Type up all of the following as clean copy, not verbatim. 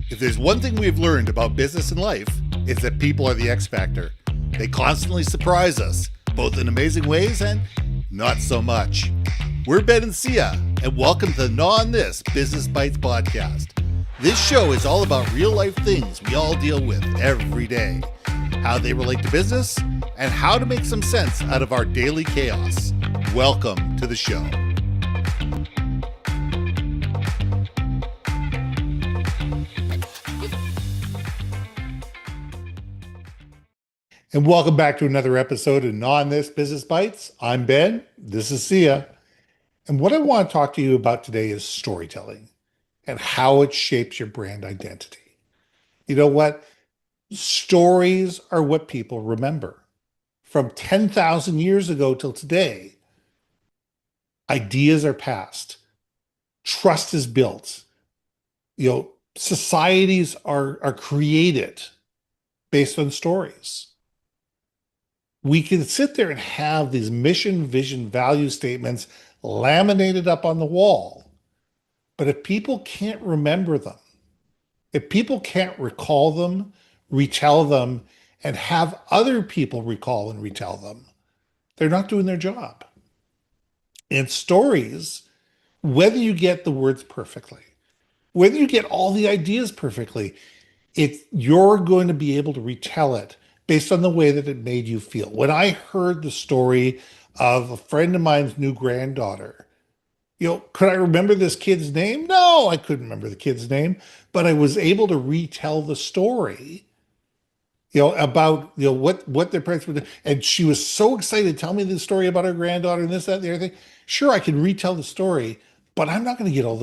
If there's one thing we've learned about business and life, it's that people are the X factor. They constantly surprise us, both in amazing ways and not so much. We're Ben and Syya, and welcome to the Gnaw on This Business Bites podcast. This show is all about real life things we all deal with every day, how they relate to business, and how to make some sense out of our daily chaos. Welcome to the show. And welcome back to another episode of Gnaw on This Business Bites. I'm Ben. This is Syya. And what I want to talk to you about today is storytelling and how it shapes your brand identity. You know what? Stories are what people remember. From 10,000 years ago till today, ideas are passed. Trust is built. Societies are created based on stories. We can sit there and have these mission, vision, value statements laminated up on the wall. But if people can't remember them, if people can't recall them, retell them, and have other people recall and retell them, they're not doing their job. And stories, whether you get the words perfectly, whether you get all the ideas perfectly, you're going to be able to retell it based on the way that it made you feel. When I heard the story of a friend of mine's new granddaughter, could I remember this kid's name? No, I couldn't remember the kid's name, but I was able to retell the story, about, what their parents were doing. And she was so excited to tell me the story about her granddaughter and this, that, and the other thing. Sure, I can retell the story, but I'm not going to get all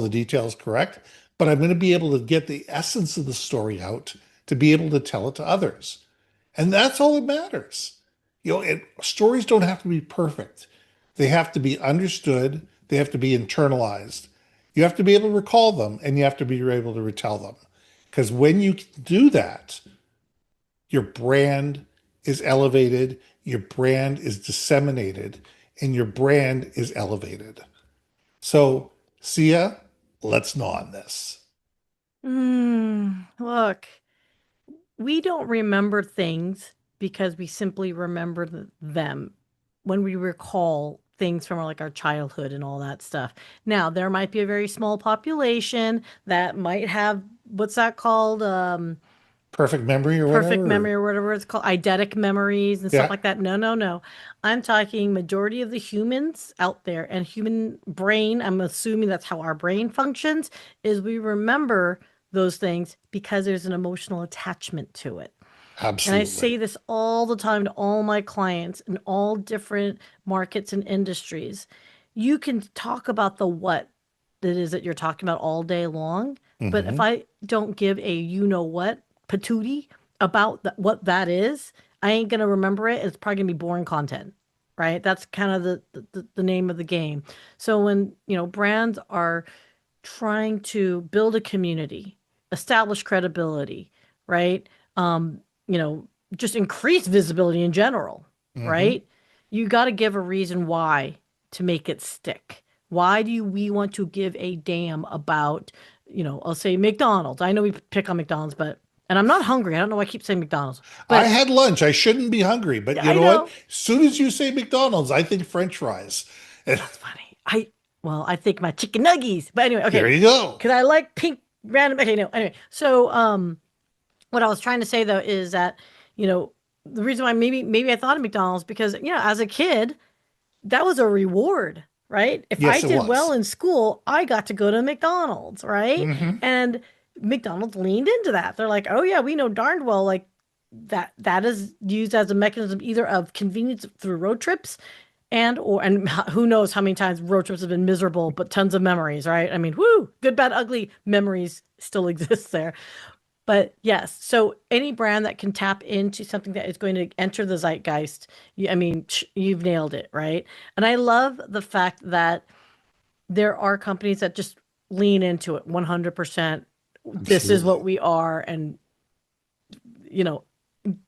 the details correct, but I'm going to be able to get the essence of the story out to be able to tell it to others. And that's all that matters. Stories don't have to be perfect. They have to be understood. They have to be internalized. You have to be able to recall them, and you have to be able to retell them. Because when you do that, your brand is elevated, your brand is disseminated, and your brand is elevated. So, Syya, let's gnaw on this. Look, we don't remember things because we simply remember them when we recall things from our childhood and all that stuff. Now, there might be a very small population that might have what's that called? Perfect memory or whatever? Perfect memory or whatever it's called, eidetic memories and stuff like that. No. I'm talking majority of the humans out there and human brain, I'm assuming that's how our brain functions, is we remember those things because there's an emotional attachment to it. Absolutely. And I say this all the time to all my clients in all different markets and industries. You can talk about the what it is that you're talking about all day long, but if I don't give a what patootie about what that is, I ain't going to remember it. It's probably going to be boring content, right? That's kind of the name of the game. So when, brands are trying to build a community, establish credibility, right? Just increase visibility in general, right? You got to give a reason why to make it stick. Why do we want to give a damn about, I'll say McDonald's. I know we pick on McDonald's, and I'm not hungry. I don't know why I keep saying McDonald's. But I had lunch. I shouldn't be hungry. But you know what? As soon as you say McDonald's, I think French fries. That's funny. I think my chicken nuggies. But anyway, okay. There you go. Because I like pink random. Okay, no. Anyway, so what I was trying to say though is that the reason why maybe I thought of McDonald's because as a kid, that was a reward, right? If I did well in school, I got to go to McDonald's, right? And McDonald's leaned into that. They're like, oh yeah, we know darned well that is used as a mechanism either of convenience through road trips and who knows how many times road trips have been miserable, but tons of memories, right? I mean, whoo, good, bad, ugly memories still exist there. But yes, so any brand that can tap into something that is going to enter the zeitgeist, you've nailed it, right? And I love the fact that there are companies that just lean into it 100%. This is what we are, and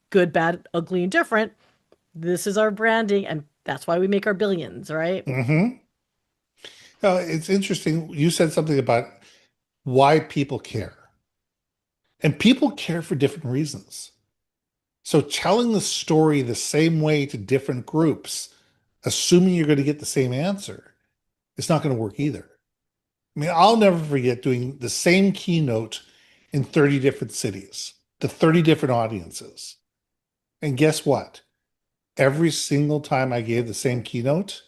good, bad, ugly, and different. This is our branding, and that's why we make our billions, right? It's interesting. You said something about why people care. And people care for different reasons. So telling the story the same way to different groups, assuming you're going to get the same answer, it's not going to work either. I mean, I'll never forget doing the same keynote in 30 different cities, to 30 different audiences. And guess what? Every single time I gave the same keynote,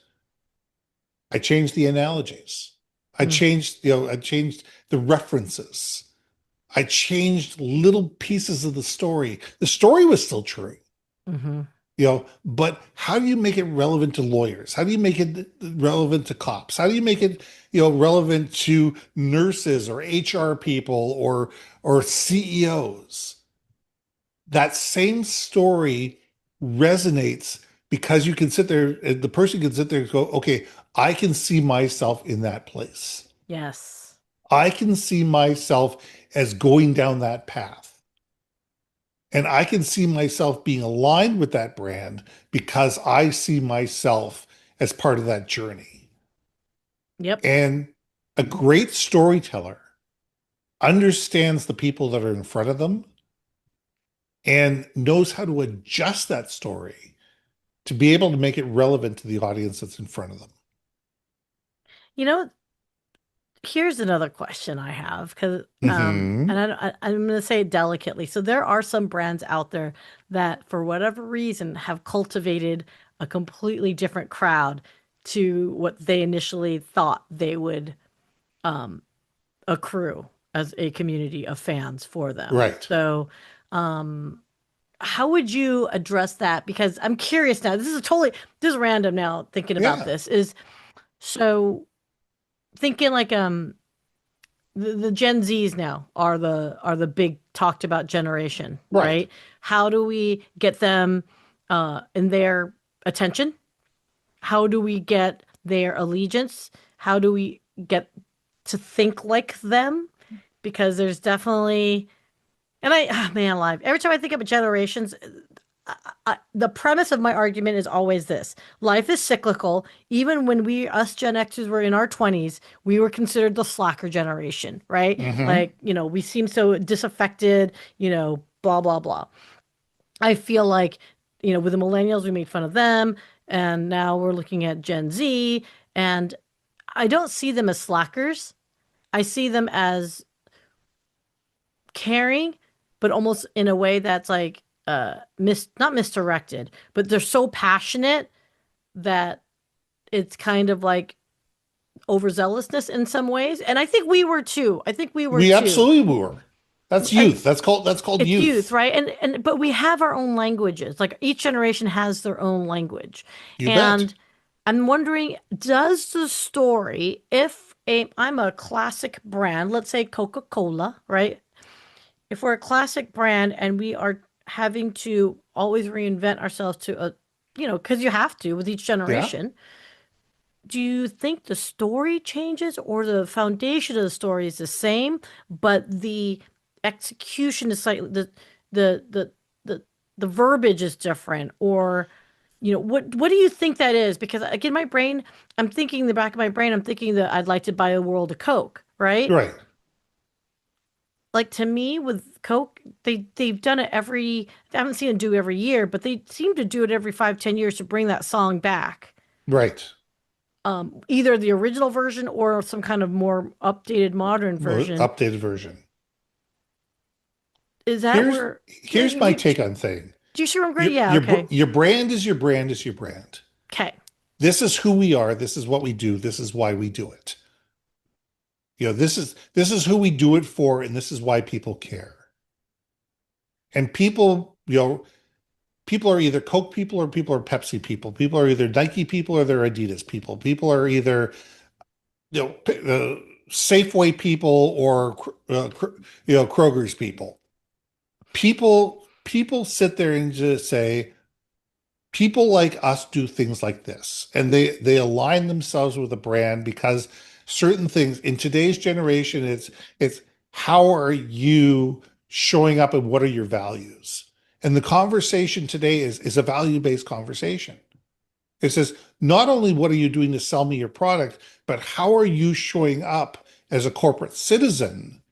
I changed the analogies. Mm, I changed the references. I changed little pieces of the story. The story was still true, hmm. but how do you make it relevant to lawyers? How do you make it relevant to cops? How do you make it, relevant to nurses or HR people or CEOs? That same story resonates because you can sit there, the person can sit there and go, okay, I can see myself in that place. Yes. I can see myself as going down that path. And I can see myself being aligned with that brand because I see myself as part of that journey. Yep. And a great storyteller understands the people that are in front of them and knows how to adjust that story to be able to make it relevant to the audience that's in front of them. You know, here's another question I have because Hmm. and I'm going to say it delicately. So there are some brands out there that for whatever reason have cultivated a completely different crowd to what they initially thought they would um accrue as a community of fans for them. Right. So how would you address that? Because I'm curious now. This is random now thinking about Yeah. this is so thinking like the Gen Zs now are the big talked about generation, Right. right? How do we get them in their attention? How do we get their allegiance? How do we get to think like them? Because there's definitely and man alive, every time I think about generations, the premise of my argument is always this: life is cyclical. Even when us Gen Xers were in our 20s, we were considered the slacker generation, right? Hmm. Like, we seem so disaffected, blah, blah, blah. I feel like, with the millennials, we made fun of them. And now we're looking at Gen Z. And I don't see them as slackers. I see them as caring, but almost in a way that's like not misdirected, but they're so passionate that it's kind of like overzealousness in some ways. And I think we were too. I think we were We too. absolutely were. That's I, youth. That's called it's youth, youth. right? And but we have our own languages. Like each generation has their own language. You bet. And I'm wondering, does the story, if I'm a classic brand, let's say Coca-Cola, right? If we're a classic brand and we are having to always reinvent ourselves to a, because you have to with each Yeah. generation, do you think the story changes or the foundation of the story is the same, but the execution is slightly the the the the verbiage is different, or what do you think that is? Because again, my brain, I'm thinking the back of my brain, I'm thinking that I'd like to buy a world of Coke, right? Right. Like to me with Coke, they've done it I haven't seen it do every year, but they seem to do it every 5, 10 years to bring that song back. Right. Either the original version or some kind of more updated modern version. Updated version. Is that Here's where here's my take on thing. do you see where I'm going? Your Yeah, your okay. your brand is your brand is your brand. Okay. This is who we are. This is what we do. This is why we do it. This is who we do it for, and this is why people care. And people are either Coke people or people are Pepsi people. People are either Nike people or they're Adidas people. People are either Safeway people or Kroger's people. People sit there and just say, people like us do things like this, and they align themselves with a brand because certain things in today's generation, it's how are you showing up and what are your values? And the conversation today is a value-based conversation. It says not only what are you doing to sell me your product, but how are you showing up as a corporate citizen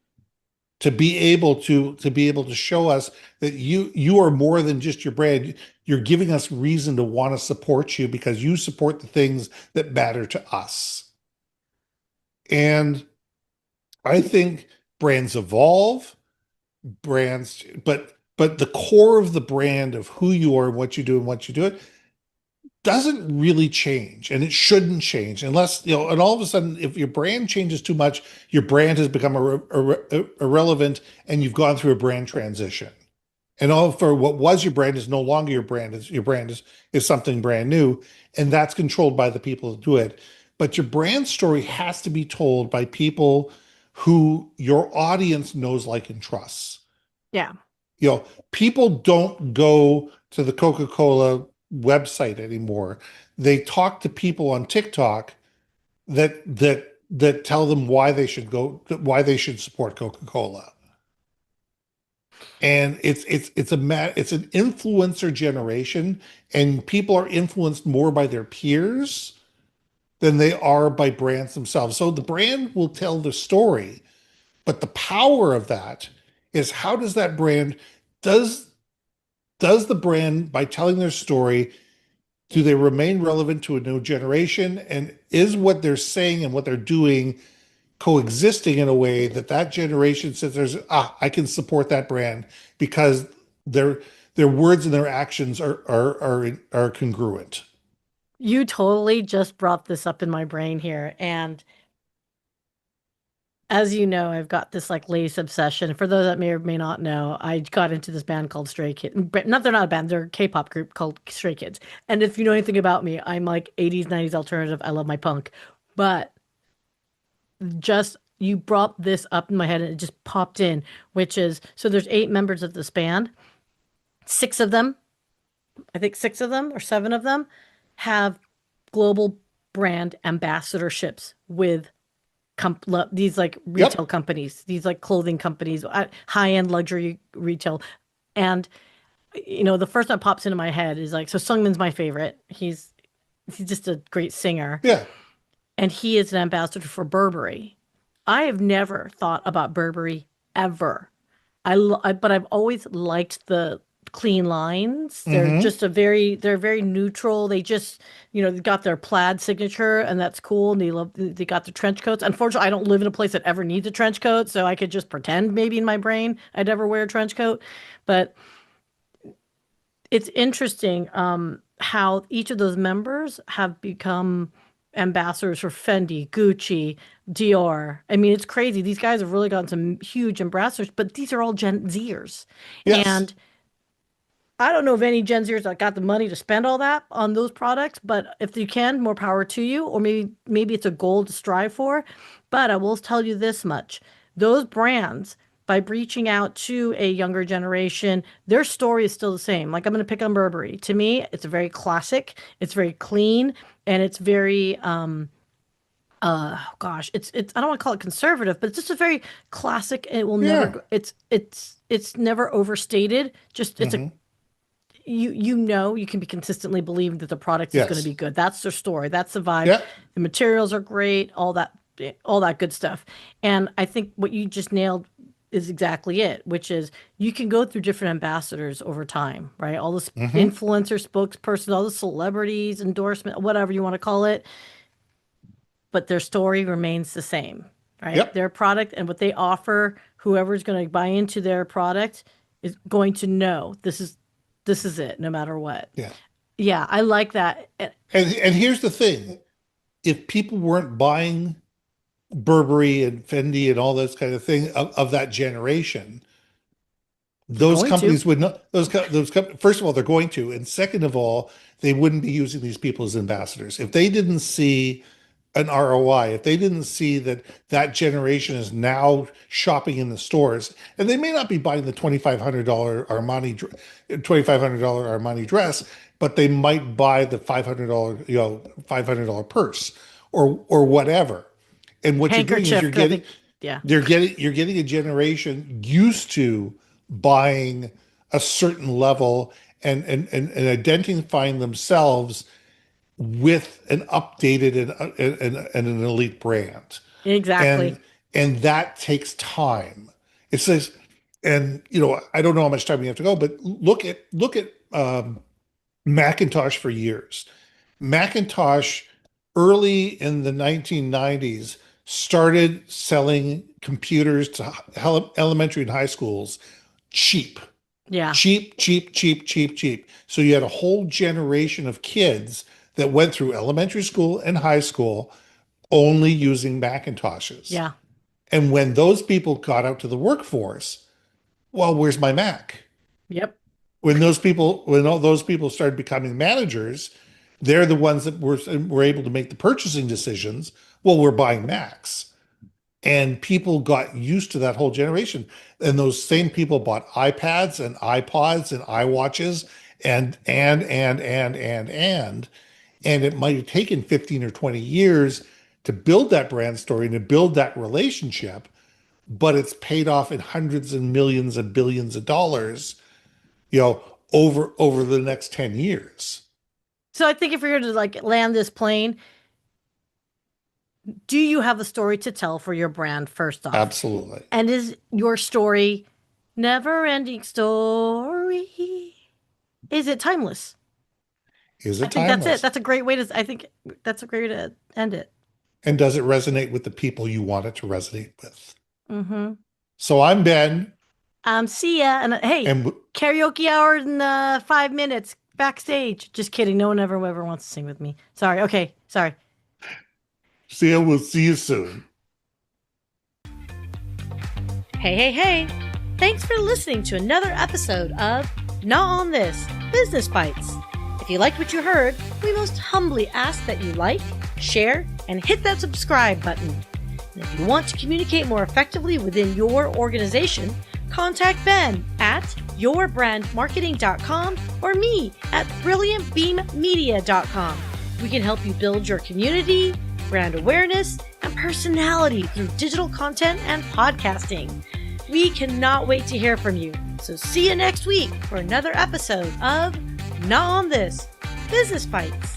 to be able to show us that you are more than just your brand. You're giving us reason to want to support you because you support the things that matter to us. And I think brands evolve, but the core of the brand of who you are and what you do and what you do it doesn't really change, and it shouldn't change unless, and all of a sudden, if your brand changes too much, your brand has become irrelevant and you've gone through a brand transition. And all for what was your brand is no longer your brand. Your brand is something brand new, and that's controlled by the people that do it. But your brand story has to be told by people who your audience knows, like, and trusts. Yeah. You know, people don't go to the Coca-Cola website anymore. They talk to people on TikTok that tell them why they should support Coca-Cola. And it's an influencer generation, and people are influenced more by their peers than they are by brands themselves. So the brand will tell the story, but the power of that is, how does that brand does does the brand, by telling their story, do they remain relevant to a new generation? And is what they're saying and what they're doing coexisting in a way that that generation says, I can support that brand because their words and their actions are congruent. You totally just brought this up in my brain here. And as you know, I've got this like lace obsession. For those that may or may not know, I got into this band called Stray Kids. Not they're not a band, they're a K-pop group called Stray Kids. And if you know anything about me, I'm like 80s, 90s alternative. I love my punk. But just you brought this up in my head and it just popped in, which is so there's 8 members of this band. Six of them, I think 6 of them or 7 of them have global brand ambassadorships with these like retail Yep. companies, these like clothing companies, high-end luxury retail. And the first that pops into my head is like, so Sungmin's my favorite. He's just a great singer, Yeah. and he is an ambassador for Burberry. I have never thought about Burberry ever. But I've always liked the clean lines. Hmm. They're very neutral. They just, they got their plaid signature and that's cool. And they got the trench coats. Unfortunately, I don't live in a place that ever needs a trench coat, so I could just pretend maybe in my brain I'd ever wear a trench coat. But it's interesting how each of those members have become ambassadors for Fendi, Gucci, Dior. I mean, it's crazy. These guys have really gotten some huge ambassadors, but these are all Gen Zers. Yes. And I don't know of any Gen Zers that got the money to spend all that on those products, but if you can, more power to you, or maybe it's a goal to strive for. But I will tell you this much. Those brands, by reaching out to a younger generation, their story is still the same. Like I'm going to pick on Burberry. To me, it's very classic, it's very clean, and it's very gosh, it's I don't want to call it conservative, but it's just a very classic, and it will never Yeah. go, it's never overstated. Just it's a Hmm. you can be consistently believing that the product is going to Yes. be good. That's their story. That's the vibe. Yeah. The materials are great, all that good stuff. And I think what you just nailed is exactly it, which is you can go through different ambassadors over time, right? All this Hmm. influencer, spokesperson, all the celebrities, endorsement, whatever you want to call it, but their story remains the same, right? Yep. Their product and what they offer, whoever's going to buy into their product is going to know this is it, no matter what. Yeah. Yeah, I like that. And here's the thing. If people weren't buying Burberry and Fendi and all this kind of thing of that generation, They're those going to. companies would not, first of all, they're going to, and second of all, they wouldn't be using these people as ambassadors. If they didn't see an ROI, if they didn't see that that generation is now shopping in the stores, and they may not be buying the $2,500 Armani dress, but they might buy the $500, $500 purse or whatever. And what you're doing is Handkerchief, I think. Yeah, you're getting a generation used to buying a certain level and identifying themselves with an updated and an elite brand. And exactly. and that takes time. It says, and I don't know how much time we have to go, but look at Macintosh for years. Macintosh, early in the 1990s, started selling computers to elementary and high schools cheap, Yeah. cheap, cheap, cheap, cheap, cheap. So you had a whole generation of kids that went through elementary school and high school only using Macintoshes. Yeah. And when those people got out to the workforce, well, where's my Mac? Yep. When all those people started becoming managers, they're the ones that were able to make the purchasing decisions. Well, we're buying Macs. And people got used to that whole generation. And those same people bought iPads and iPods and iWatches and it might have taken 15 or 20 years to build that brand story and to build that relationship, but it's paid off in hundreds and millions and billions of dollars, over the next 10 years. So I think if we were to like land this plane, do you have a story to tell for your brand first off? Absolutely. And is your story never ending story? Is it timeless? Is it I think that's timeless? it. That's a great way to, I think that's a great way to end it. And does it resonate with the people you want it to resonate with? Mm-hmm. So I'm Ben. I'm Syya. And hey, And karaoke hour in 5 minutes backstage. Just kidding. No one ever wants to sing with me. Sorry. Okay. Sorry. Syya, we'll see you soon. Hey. Thanks for listening to another episode of Gnaw on This Business Bites. If you liked what you heard, we most humbly ask that you like, share, and hit that subscribe button. And if you want to communicate more effectively within your organization, contact Ben at yourbrandmarketing.com or me at brilliantbeammedia.com. We can help you build your community, brand awareness, and personality through digital content and podcasting. We cannot wait to hear from you. So see you next week for another episode of Gnaw on This Business Bites.